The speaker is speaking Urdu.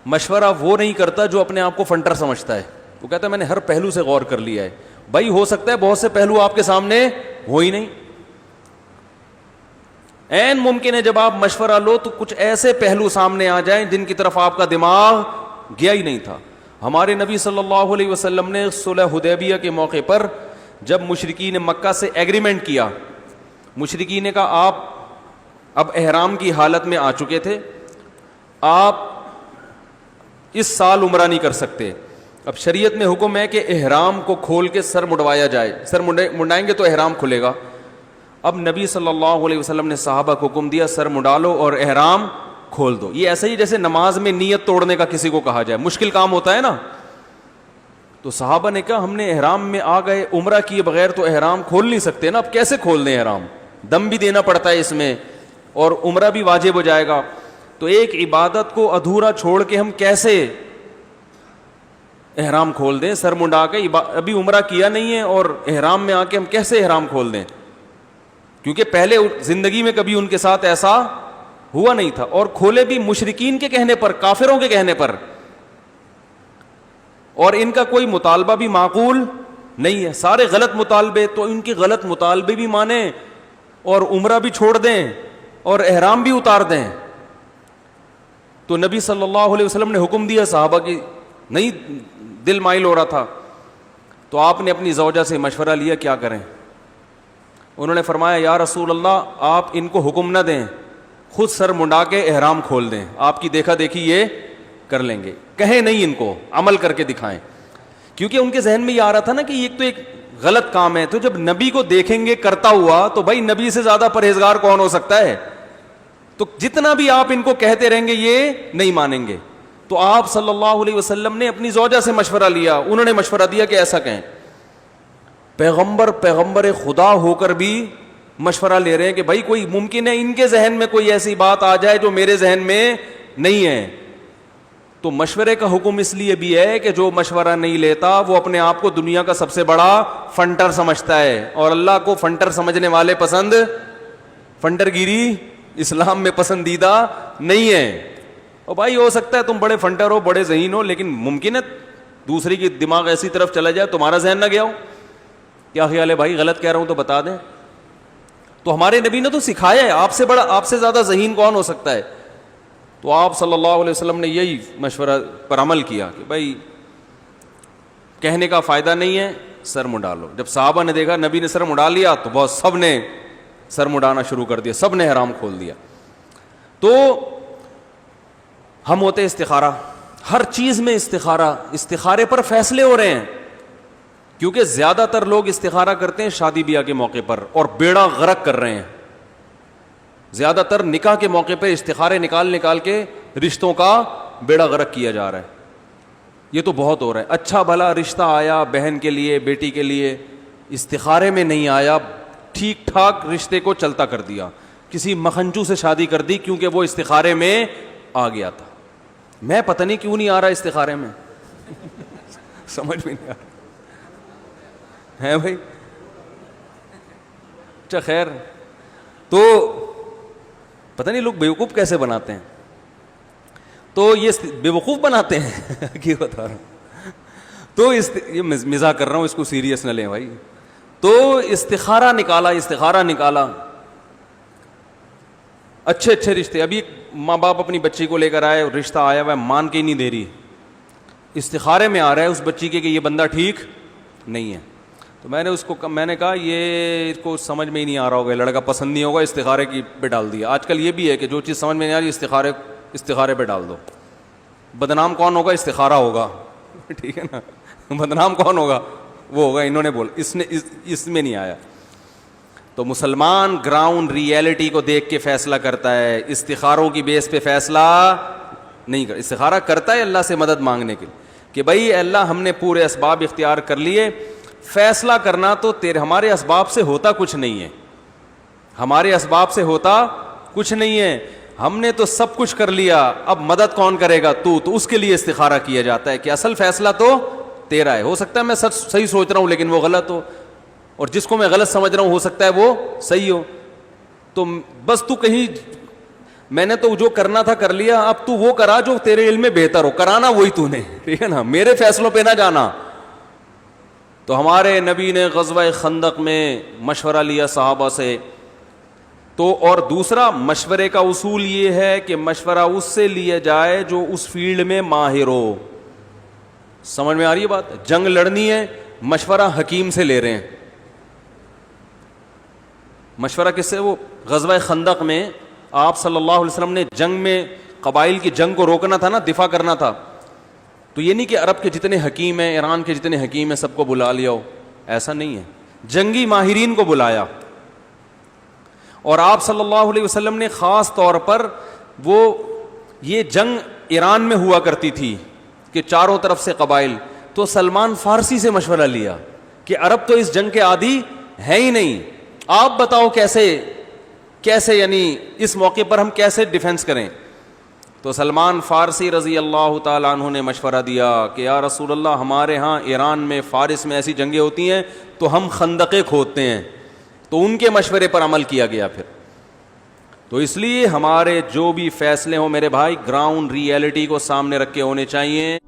مشورہ وہ نہیں کرتا جو اپنے آپ کو فنٹر سمجھتا ہے. وہ کہتا ہے میں نے ہر پہلو سے غور کر لیا ہے. بھائی ہو سکتا ہے بہت سے پہلو آپ کے سامنے ہو ہی نہیں. عین ممکن ہے جب آپ مشورہ لو تو کچھ ایسے پہلو سامنے آ جائیں جن کی طرف آپ کا دماغ گیا ہی نہیں تھا. ہمارے نبی صلی اللہ علیہ وسلم نے صلح حدیبیہ کے موقع پر جب مشرکین مکہ سے ایگریمنٹ کیا, مشرکین نے کہا آپ اب احرام کی حالت میں آ چکے تھے, آپ اس سال عمرہ نہیں کر سکتے. اب شریعت میں حکم ہے کہ احرام کو کھول کے سر مڈوایا جائے, سر منڈائیں گے تو احرام کھلے گا. اب نبی صلی اللہ علیہ وسلم نے صحابہ کو حکم دیا سر مڈالو اور احرام کھول دو. یہ ایسا ہی جیسے نماز میں نیت توڑنے کا کسی کو کہا جائے, مشکل کام ہوتا ہے نا. تو صحابہ نے کہا ہم نے احرام میں آ گئے, عمرہ کیے بغیر تو احرام کھول نہیں سکتے نا, اب کیسے کھول دیں احرام, دم بھی دینا پڑتا ہے اس میں اور عمرہ بھی واجب ہو جائے گا. تو ایک عبادت کو ادھورا چھوڑ کے ہم کیسے احرام کھول دیں, سر منڈا کے ابھی عمرہ کیا نہیں ہے اور احرام میں آ کے ہم کیسے احرام کھول دیں, کیونکہ پہلے زندگی میں کبھی ان کے ساتھ ایسا ہوا نہیں تھا. اور کھولے بھی مشرکین کے کہنے پر, کافروں کے کہنے پر, اور ان کا کوئی مطالبہ بھی معقول نہیں ہے, سارے غلط مطالبے. تو ان کے غلط مطالبے بھی مانیں اور عمرہ بھی چھوڑ دیں اور احرام بھی اتار دیں. تو نبی صلی اللہ علیہ وسلم نے حکم دیا, صحابہ کی نہیں دل مائل ہو رہا تھا, تو آپ نے اپنی زوجہ سے مشورہ لیا کیا کریں. انہوں نے فرمایا یا رسول اللہ آپ ان کو حکم نہ دیں, خود سر منڈا کے احرام کھول دیں, آپ کی دیکھا دیکھی یہ کر لیں گے. کہیں نہیں ان کو, عمل کر کے دکھائیں. کیونکہ ان کے ذہن میں یہ آ رہا تھا نا کہ یہ تو ایک غلط کام ہے, تو جب نبی کو دیکھیں گے کرتا ہوا تو بھائی نبی سے زیادہ پرہیزگار کون ہو سکتا ہے. تو جتنا بھی آپ ان کو کہتے رہیں گے یہ نہیں مانیں گے. تو آپ صلی اللہ علیہ وسلم نے اپنی زوجہ سے مشورہ لیا, انہوں نے مشورہ دیا کہ ایسا کہیں. پیغمبر خدا ہو کر بھی مشورہ لے رہے ہیں کہ بھائی کوئی ممکن ہے ان کے ذہن میں کوئی ایسی بات آ جائے جو میرے ذہن میں نہیں ہے. تو مشورے کا حکم اس لیے بھی ہے کہ جو مشورہ نہیں لیتا وہ اپنے آپ کو دنیا کا سب سے بڑا فنٹر سمجھتا ہے, اور اللہ کو فنٹر سمجھنے والے پسند, فنٹر گیری اسلام میں پسندیدہ نہیں ہے. اور بھائی ہو سکتا ہے تم بڑے فنٹر ہو, بڑے ذہین ہو, لیکن ممکن ہے دوسری کی دماغ ایسی طرف چلا جائے تمہارا ذہن نہ گیا ہو. کیا خیال ہے بھائی, غلط کہہ رہا ہوں تو بتا دیں. تو ہمارے نبی نے تو سکھایا ہے, آپ سے بڑا, آپ سے زیادہ ذہین کون ہو سکتا ہے. تو آپ صلی اللہ علیہ وسلم نے یہی مشورہ پر عمل کیا کہ بھائی کہنے کا فائدہ نہیں ہے, سر منڈا لو. جب صحابہ نے دیکھا نبی نے سر منڈا لیا تو بہت سب نے سر منڈانا شروع کر دیا, سب نے حرام کھول دیا. تو ہم ہوتے استخارہ, ہر چیز میں استخارہ, استخارے پر فیصلے ہو رہے ہیں. کیونکہ زیادہ تر لوگ استخارہ کرتے ہیں شادی بیاہ کے موقع پر اور بیڑا غرق کر رہے ہیں. زیادہ تر نکاح کے موقع پہ استخارے نکال کے رشتوں کا بیڑا غرق کیا جا رہا ہے. یہ تو بہت ہو رہا ہے. اچھا بھلا رشتہ آیا بہن کے لیے, بیٹی کے لیے, استخارے میں نہیں آیا, ٹھیک ٹھاک رشتے کو چلتا کر دیا, کسی مکھنچو سے شادی کر دی کیونکہ وہ استخارے میں آ گیا تھا. میں پتہ نہیں کیوں نہیں آ رہا استخارے میں سمجھ میں نہیں آ رہا ہے بھائی. اچھا خیر, تو پتہ نہیں لوگ بیوقوف کیسے بناتے ہیں. تو یہ بیوقوف بناتے ہیں کیا بتا رہا ہوں. تو یہ مزاح کر رہا ہوں, اس کو سیریس نہ لیں بھائی. تو استخارہ نکالا, اچھے رشتے. ابھی ماں باپ اپنی بچی کو لے کر آئے, رشتہ آیا ہوا ہے, مان کے ہی نہیں دے رہی, استخارے میں آ رہا ہے اس بچی کے کہ یہ بندہ ٹھیک نہیں ہے. تو میں نے کہا یہ اس کو سمجھ میں ہی نہیں آ رہا ہوگا, لڑکا پسند نہیں ہوگا, استخارے کی پہ ڈال دیا. آج کل یہ بھی ہے کہ جو چیز سمجھ میں نہیں آ رہی استخارے پہ ڈال دو. بدنام کون ہوگا, استخارہ ہوگا, ٹھیک ہے نا. بدنام کون ہوگا, وہ ہوگا انہوں نے بول, اس میں نہیں آیا. تو مسلمان گراؤنڈ ریئلٹی کو دیکھ کے فیصلہ کرتا ہے, استخاروں کی بیس پہ فیصلہ نہیں کرتا. استخارہ کرتا ہے اللہ سے مدد مانگنے کے کہ بھائی اللہ ہم نے پورے اسباب اختیار کر لیے, فیصلہ کرنا تو ہمارے اسباب سے ہوتا کچھ نہیں ہے, ہمارے اسباب سے ہوتا کچھ نہیں ہے, ہم نے تو سب کچھ کر لیا, اب مدد کون کرے گا, تو اس کے لیے استخارہ کیا جاتا ہے کہ اصل فیصلہ تو تیرا ہے. ہو سکتا ہے میں صحیح سوچ رہا ہوں لیکن وہ غلط ہو, اور جس کو میں غلط سمجھ رہا ہوں ہو سکتا ہے وہ صحیح ہو. تو بس تو کہیں میں نے تو جو کرنا تھا کر لیا, اب تو وہ کرا جو تیرے علم میں بہتر ہو, کرانا وہی تو نے, ٹھیک ہے نا, میرے فیصلوں پہ نہ جانا. تو ہمارے نبی نے غزوہ خندق میں مشورہ لیا صحابہ سے. تو اور دوسرا مشورے کا اصول یہ ہے کہ مشورہ اس سے لیا جائے جو اس فیلڈ میں ماہر ہو. سمجھ میں آ رہی ہے بات؟ جنگ لڑنی ہے, مشورہ حکیم سے لے رہے ہیں. مشورہ کس سے؟ وہ غزوہ خندق میں آپ صلی اللہ علیہ وسلم نے جنگ میں قبائل کی جنگ کو روکنا تھا نا, دفاع کرنا تھا. تو یہ نہیں کہ عرب کے جتنے حکیم ہیں, ایران کے جتنے حکیم ہیں, سب کو بلا لیا ہو, ایسا نہیں ہے. جنگی ماہرین کو بلایا. اور آپ صلی اللہ علیہ وسلم نے خاص طور پر وہ یہ جنگ ایران میں ہوا کرتی تھی کہ چاروں طرف سے قبائل, تو سلمان فارسی سے مشورہ لیا کہ عرب تو اس جنگ کے عادی ہے ہی نہیں, آپ بتاؤ کیسے یعنی اس موقع پر ہم کیسے ڈیفنس کریں. تو سلمان فارسی رضی اللہ تعالیٰ عنہ نے مشورہ دیا کہ یا رسول اللہ, ہمارے ہاں ایران میں فارس میں ایسی جنگیں ہوتی ہیں تو ہم خندقیں کھودتے ہیں. تو ان کے مشورے پر عمل کیا گیا پھر. تو اس لیے ہمارے جو بھی فیصلے ہوں میرے بھائی, گراؤنڈ ریئلٹی کو سامنے رکھ کے ہونے چاہیے.